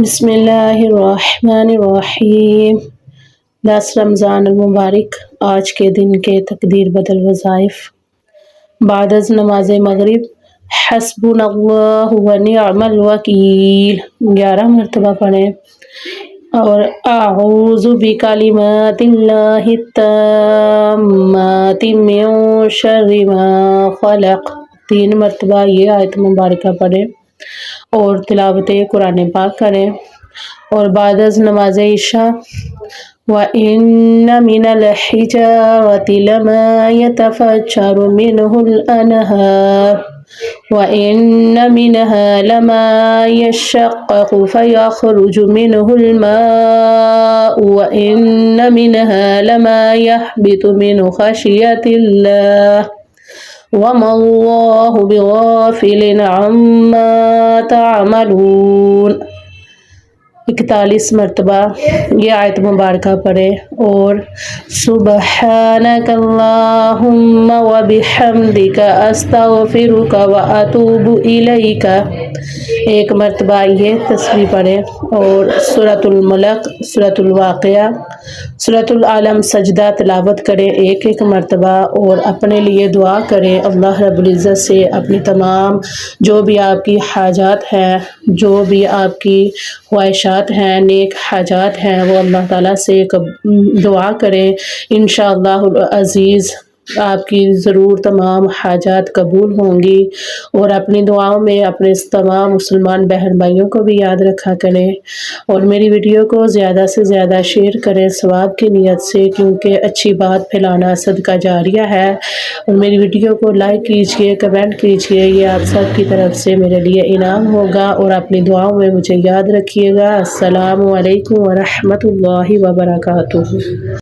بسم اللہ الرحمن الرحیم۔ 10 رمضان المبارک۔ آج کے دن کے تقدیر بدل وظائف۔ بعد از نماز مغرب حسبنا اللہ و نعم الوکیل 11 مرتبہ پڑھیں، اور اعوذ بکلمات اللہ التامات من شر ما خلق 3 مرتبہ یہ آیت مبارکہ پڑھیں اور تلاوت قرآن پاک کریں۔ اور بعد از نماز عشاء وَإِنَّ مِنَ الْحِجَارَةِ لَمَا يَتَفَجَّرُ مِنْهُ الْأَنْهَارُ وَإِنَّ مِنْهَا لَمَا يَشَّقَّقُ فَيَخْرُجُ مِنْهُ الْمَاءُ وَإِنَّ مِنْهَا لَمَا يَهْبِطُ مِنْ خَشْيَةِ اللَّهِ وَمَا اللَّهُ بِغَافِلٍ عَمَّا تَعْمَلُونَ 41 مرتبہ یہ آیت مبارکہ پڑھیں، اور سبحانک اللہم وبحمدک استغفرک واتوب الیک 1 مرتبہ یہ تسبیح پڑھیں، اور سورۃ الملک، سورۃ الواقعہ، سورۃ العلم سجدہ تلاوت کریں 1 مرتبہ، اور اپنے لیے دعا کریں اللہ رب العزت سے اپنی تمام جو بھی آپ کی حاجات ہیں، جو بھی آپ کی خواہشات ہیں، نیک حاجات ہیں، وہ اللہ تعالیٰ سے دعا کریں۔ انشاءاللہ العزیز آپ کی ضرور تمام حاجات قبول ہوں گی، اور اپنی دعاؤں میں اپنے تمام مسلمان بہن بھائیوں کو بھی یاد رکھا کریں، اور میری ویڈیو کو زیادہ سے زیادہ شیئر کریں ثواب کی نیت سے، کیونکہ اچھی بات پھیلانا صدقہ جاریہ ہے۔ اور میری ویڈیو کو لائک کیجئے، کمنٹ کیجئے، یہ آپ سب کی طرف سے میرے لیے انعام ہوگا، اور اپنی دعاؤں میں مجھے یاد رکھیے گا۔ السلام علیکم ورحمۃ اللہ وبرکاتہ۔